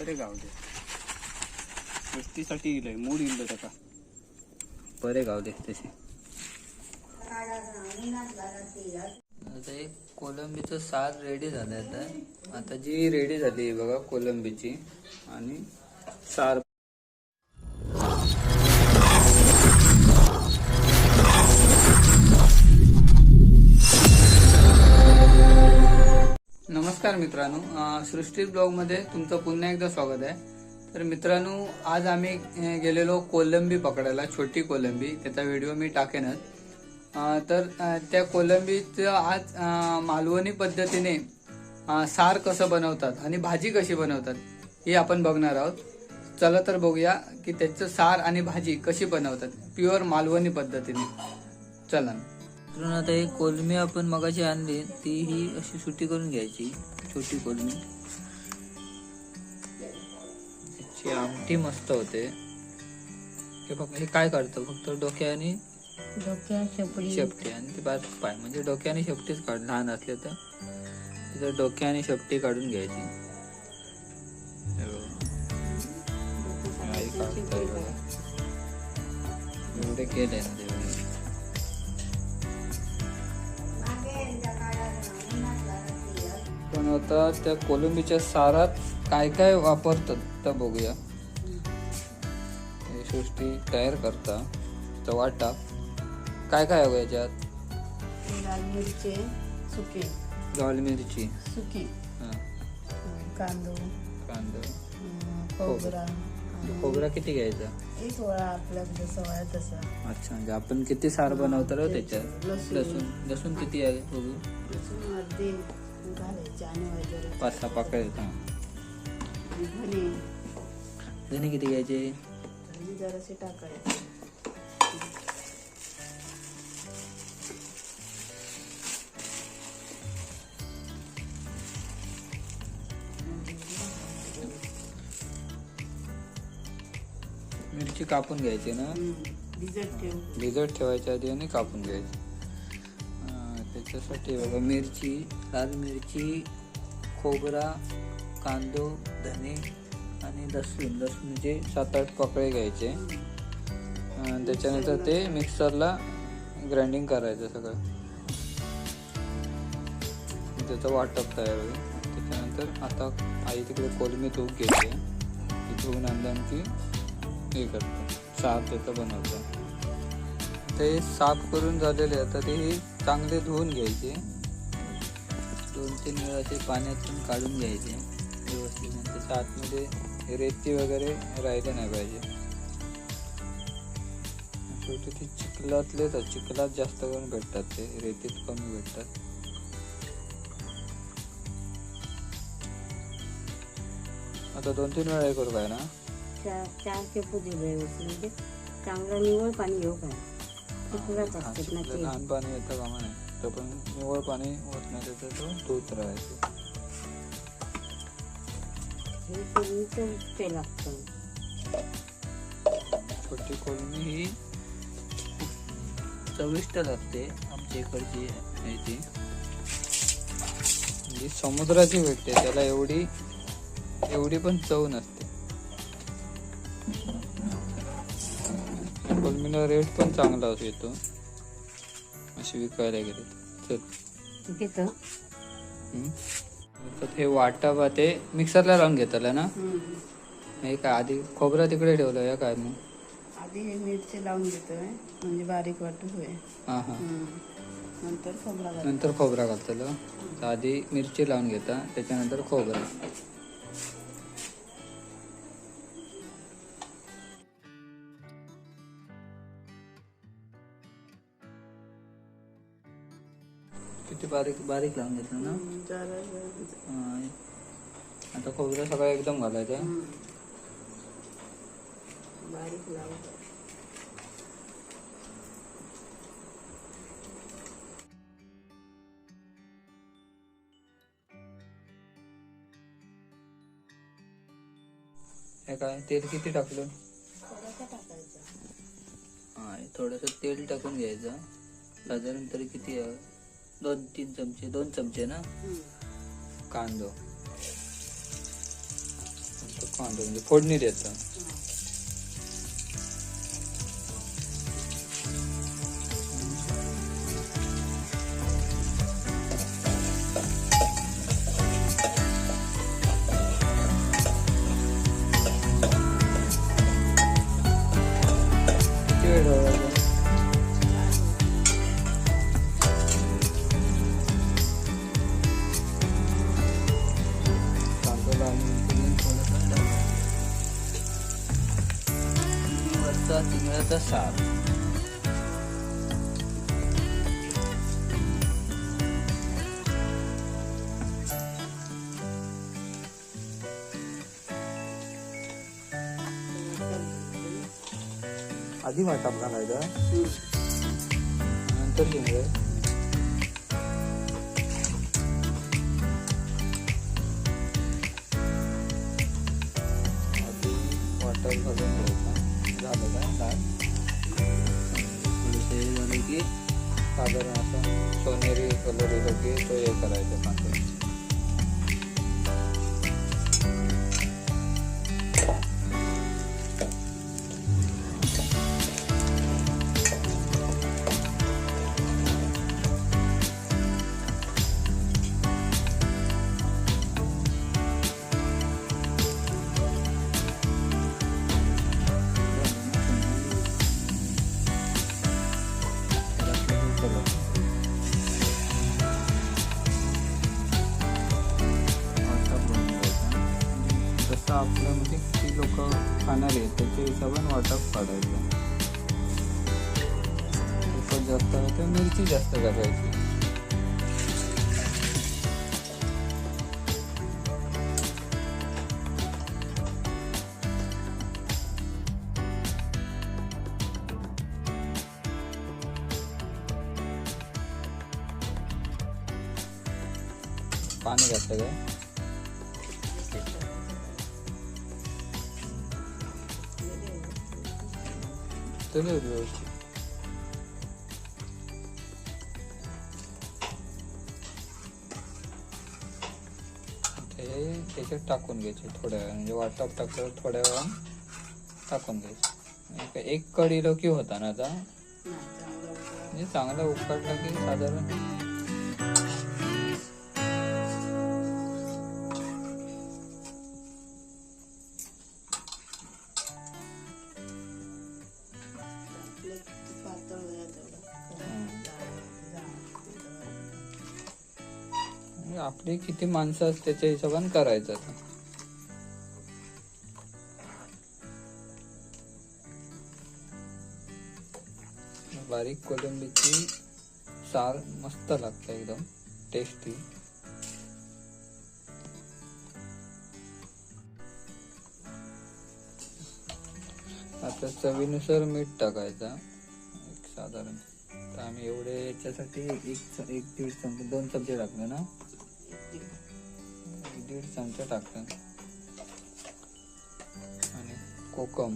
बरे गावले वस्तीसाठी इलय मूड इल्ल त्याका बरे गावले तसे. आता एक कोलंबीचं सार रेडी झालं आता. आता जी रेडी झाली बघा कोलंबीची आणि सार. नमस्कार मित्रांनो, सृष्टी ब्लॉगमध्ये तुमचं पुन्हा एकदा स्वागत आहे. तर मित्रांनो, आज आम्ही गेलेलो कोलंबी पकडायला, छोटी कोलंबी. त्याचा व्हिडिओ मी टाकेनच. तर त्या कोलंबीचं आज मालवणी पद्धतीने सार कसं बनवतात आणि भाजी कशी बनवतात हे आपण बघणार आहोत. चला तर बघूया की त्याचं सार आणि भाजी कशी बनवतात प्युअर मालवणी पद्धतीने. चला. तर आता एक कोलंबी आपण मगाशी आणली, ती ही अशी सुटी करून घ्यायची, छोटी कोलंबी. त्याची आमटी मस्त होते. हे काय करतो फक्त डोक्या आणि शेपटी आणि ते बारीक पाय, म्हणजे डोक्या आणि शेपटीच काढ. लहान असले तर तिथं डोक्या आणि शेपटी काढून घ्यायची. एवढे केले ना ते. पण आता त्या कोलंबीच्या सारात काय काय वापरतात तर बघूया. सृष्टी तयार करता तर वाटा काय काय हवं याच्यात. लाल मिरची सुकी, लाल मिरची सुकी, कांदो, खोबरा किती घ्यायचा. एक वळा आपल्या जसं वळा तसा. अच्छा, म्हणजे आपण किती सार बनवतो त्याच्यात. लसूण किती आहे बघू. लसूण अर्धी घालायची आणि वगैरे 5-6 पाकळ्या. धने किती घ्यायचे. जरासे टाकायचे. मिरची कापून घ्यायची ना. भिजत ठेवायच्या आधी आणि कापून घ्यायची. त्याच्यासाठी बघा मिरची, लाल मिरची, खोबरा, कांदो, धने आणि लसूणचे 7-8 पाकळे घ्यायचे. त्याच्यानंतर ते मिक्सरला ग्राइंडिंग करायचं सगळं. त्याचं वाटप तयार होईल. त्याच्यानंतर आता आई तिकडे कोलंबी धुवून घ्यायची. ती धुवून आणलं की हे करतो, सार त्याचं बनवतं. ते साफ करून झालेले आता ते चांगले धुवून घ्यायचे. 2-3 वेळा ते पाण्यातून काढून घ्यायचे व्यवस्थित. त्याच्या आतमध्ये रेती वगैरे राहिले नाही पाहिजे. शेवटी ते चिखलातलेच, चिखलात जास्त करून भेटतात, ते रेतीत कमी भेटतात. आता 2-3 वेळा हे करू काय ना. 4 चेपू दिले म्हणजे चांगलं निवळ पाणी घेऊ काय. लहान पाणी येतं कामा नाही, तर पण निवळ पाणी होत नाही त्याचं, तो धुत राहायचं. छोटी कोलंबी ही चविष्ट लागते. आमच्या इकडची ह्याची म्हणजे समुद्राची भेटते, त्याला एवढी पण चव नसते. कोलंबीला रेट पण चांगला येतो अशी विकायला गेले. चल हे वाटा ते मिक्सरला लावून घेतलं ना. हे काय आधी खोबरा तिकडे ठेवलं या काय. मग आधी हे मिरची लावून घेतोय म्हणजे बारीक वाटू होय. नंतर खोबरा घालतलं. आधी मिरची लावून घेता, त्याच्यानंतर खोबरा. किती बारीक लावून घेतलं ना. आता खोबरं सगळं एकदम घालायचं. बारीक लावून काय तेल किती टाकलं. टाकायचं. थोडंसं तेल टाकून घ्यायचं. साधारण तरी किती 2-3 चमचे, 2 चमचे ना. कांदो कांदा म्हणजे फोडणी देतं. किती वेळ ठेवायचा? कांदा आणि थोडंसं वरचा चिंगळाचा सार. आधी वाटाप घालायचा नंतर शिंगळे. आधी वाटप घालून घ्यायचा. झालं काय डाळ थोडेसे झाले की साधारण असं सोनेरी कलर येतो की तो हे करायचं कांदा. जसं आपल्यामध्ये किती लोक खाणार आहेत त्याच्या हिशोबाने वाटप काढायचं. खूपच जास्त आहे तर मिरची जास्त करायची. पाणी घातलं काय तरी व्यवस्थित. ते त्याच्यात टाकून घ्यायचे थोड्या वेळा म्हणजे वाटप टाकलं थोड्या वेळा टाकून घ्यायचं. एक कढी लोकी होता ना आता म्हणजे चांगला उकडला की साधारण आपली किती माणसं असतात त्याच्या हिशोबाने करायचं. बारीक कोथिंबीरची सार मस्त लागतं एकदम टेस्टी. आता चवीनुसार मीठ टाकायचा एक साधारण. तर आम्ही एवढे याच्यासाठी एक दीड चमचे 2 चमचे टाकले ना. 1.5 चमचा टाकतात. आणि कोकम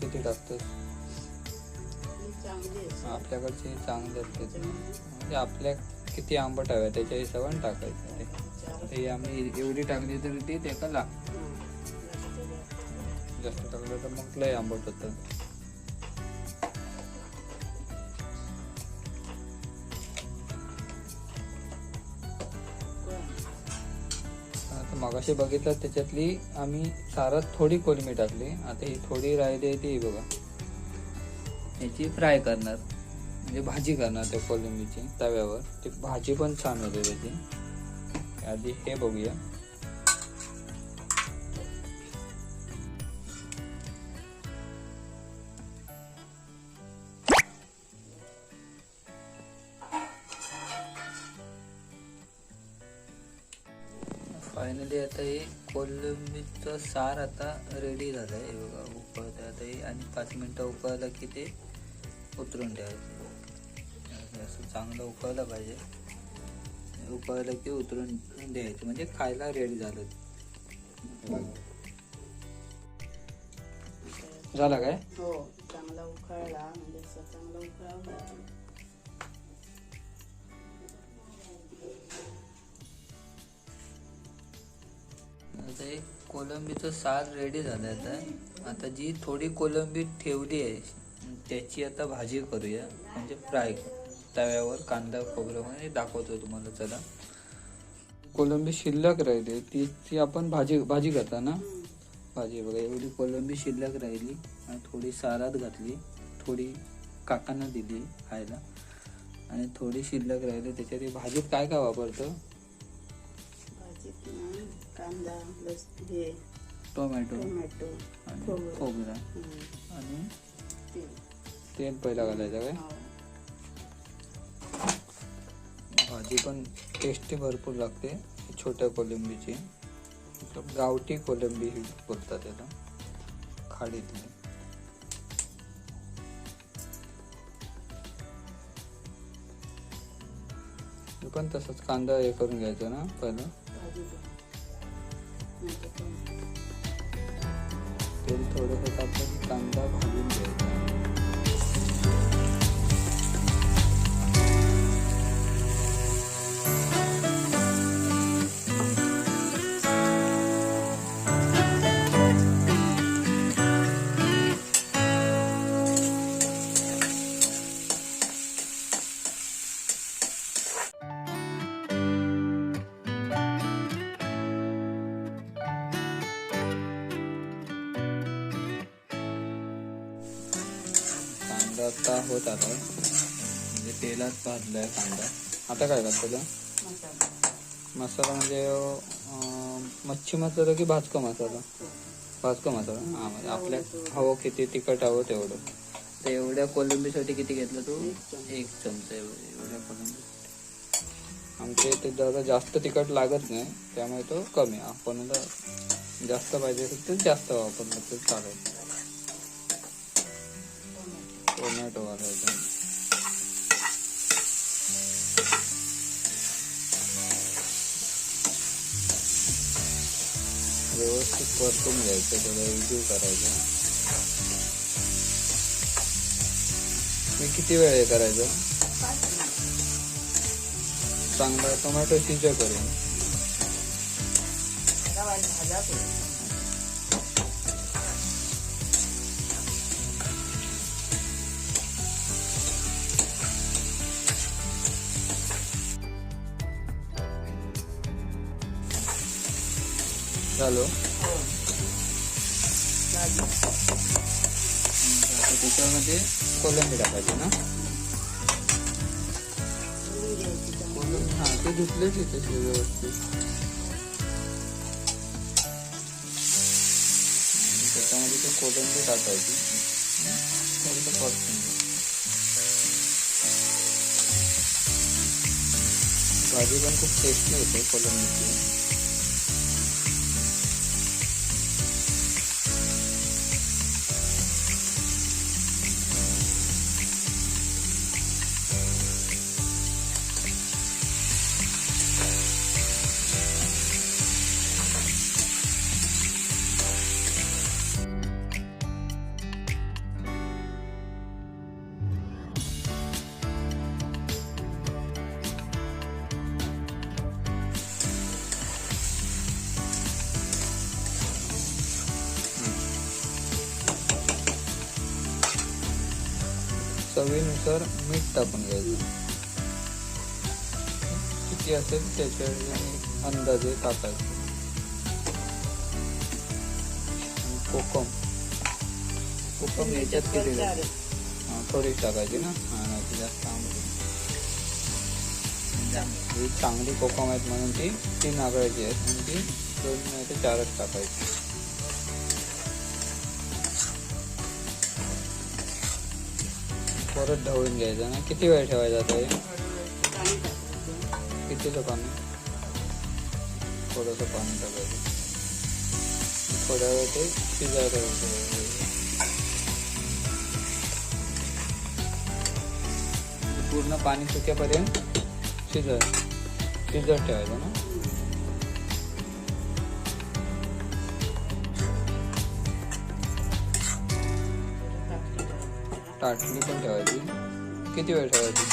किती टाकतात आपल्याकडचे चांगले असते म्हणजे आपल्या किती आंबट हव्या त्याच्या हिशोबाने टाकायचं. ते आम्ही एवढी टाकली तरी ती त्याला लागतं. जास्त टाकलं तर मग लय आंबट होतं. मगाशी बघितलं त्याच्यातली आम्ही सारात थोडी कोलमी टाकली. आता ही थोडी राहिली आहे ती बघा याची फ्राय करणार म्हणजे भाजी करणार त्या कोलंबीची तव्यावर. ती भाजी पण छान होते त्याची. आधी हे बघूया. फायनली आता हे कोलंबीचं सार आता रेडी झालं आहे. बघा उकळत आहे आता हे. आणि 5 मिनटं उकळलं की ते उतरून ठेवायचं. असं चांगलं उकळलं पाहिजे. उकळलं की उतरून द्यायचं म्हणजे खायला रेडी झालं. झाला काय? हो चांगला उकळला म्हणजे असं चांगला उकळावं. कोलंबीचं सार रेडी झालं आता जी थोडी कोलंबी ठेवली आहे त्याची आता भाजी करूया, म्हणजे फ्राय तव्यावर कांदा खोबरं म्हणजे दाखवतो तुम्हाला. चला, कोलंबी शिल्लक राहिली ती आपण भाजी करता ना. भाजी बघा, एवढी कोलंबी शिल्लक राहिली आणि थोडी सारात घातली, थोडी काकांना दिली खायला आणि थोडी शिल्लक राहिली. त्याच्यात भाजीत काय काय वापरतं? भाजीत ना कांदा, लसूण, टोमॅटो टोमॅटो, आणि खोबरं. खोबरा आणि तेल. तेल पहिला घालायचं काय. हो. भाजी पण टेस्टी भरपूर लागते छोट्या कोलंबीची. गावठी कोलंबी ही बोलतात त्याला, खाडीतली. हे पण तसंच कांदा हे करून घ्यायचा ना पहिलं. तेल थोडंसं टाकून कांदा भाजून घ्यायचा. कांदा आता होत आलाय, म्हणजे तेलात भाजलाय कांदा. आता काय घालतो? मसाला म्हणजे मच्छी मसाला की भाजका मसाला? भाजका मसाला. हा, म्हणजे आपल्या हवं किती तिखट हवं तेवढं. तर एवढ्या कोलंबीसाठी किती घेतलं तू? 1 चमचा. एवढ्या कोलंबी आमच्या इथे जरा जास्त तिखट लागत नाही, त्यामुळे तो कमी. आपण जास्त पाहिजे असेल तर जास्त वापरलं तर चालेल. टोमॅटो घालायचा. व्यवस्थित परतून घ्यायचं, थोडं एकजीव करायचं. मी किती वेळ हे करायचं? चांगला टोमॅटो शिजव करून. झालो. त्याच्यामध्ये कोलंबी टाकायची ना. हा, ते धुतलेच येते व्यवस्थित. त्याच्यामध्ये ते कोलंबी टाकायची. थोडंसं परतून भाजी पण खूप टेस्टी होते कोलंबीची. चवीनुसार मीठ टाकून घ्यायचं. किती असेल त्याच्या अंदाजे टाकायचं. कोकम याच्यात किती? थोडीच टाकायची ना. नाही जास्त ही चांगली कोकम आहेत म्हणून ती नागळाची आहेत, आणि ती 2 नाही तर 4च टाकायची. परत ढवळून घ्यायचं ना. किती वेळ ठेवायचा आता हे? कितीचं पाणी? थोडंसं पाणी टाकायचं. थोड्या वेळ ते शिजायला पूर्ण पाणी सुकेपर्यंत शिजत ठेवायचं ना. ताटली पण ठेवायची. किती वेळ ठेवायची?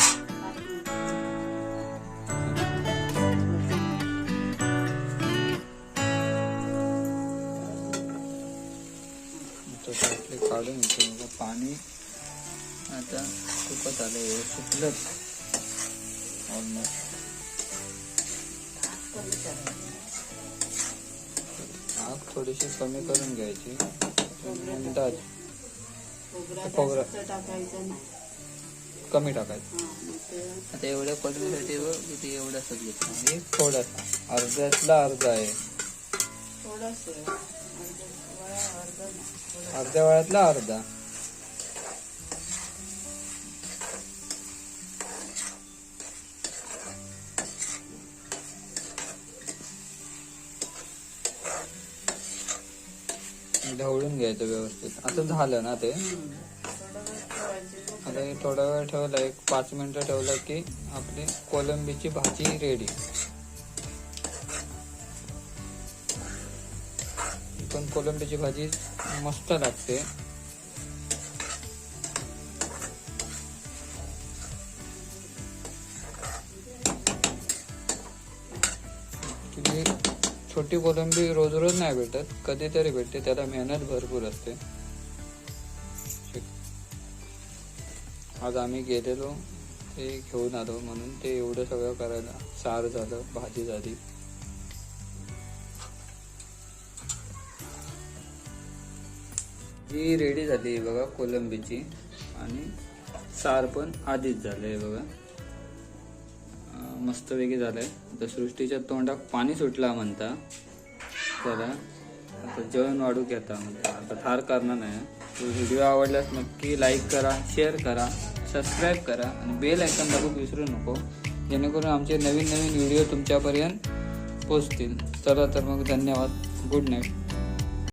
त्यातले काढून घेतो बघा. पाणी आता सुकत आलं, सुकलं ऑलमोस्ट. आग थोडीशी कमी करून घ्यायची. अंदाज खोबरं कमी टाकायचं. आता एवढ्या कोलंबीसाठी किती एवढाच घेतला, एक थोडासा, अर्ध्यातला अर्धा आहे. अर्ध्या वळ्यातला अर्धा. ढवळून घ्यायचं व्यवस्थित. आता झालं ना ते. आता हे थोडा वेळ ठेवला, एक 5 मिनिटं ठेवलं की आपली कोलंबीची भाजी रेडी. पण कोलंबीची भाजी मस्त लागते. तुझी छोटी कोलंबी रोज रोज नाही भेटत, कधीतरी भेटते. त्याला मेहनत भरपूर असते. आज आम्ही गेलेलो, ते घेऊन आलो म्हणून ते एवढं सगळं करायला. सार झालं, भाजी झाली. जी रेडी झाली बघा कोलंबीची, आणि सार पण आधीच झालंय बघा. मस्त वेगळी झालंय. आता सृष्टीच्या तोंडात पाणी सुटला म्हणता. चला आता जेवण वाढू घेता म्हणता. आता थार करणार नाही. व्हिडिओ आवडल्यास नक्की लाईक करा, शेअर करा, सबस्क्राईब करा आणि बेल आयकॉन दाबू विसरू नको, जेणेकरून आमचे नवीन नवीन व्हिडिओ तुमच्यापर्यंत पोहोचतील. चला तर मग धन्यवाद. Good night.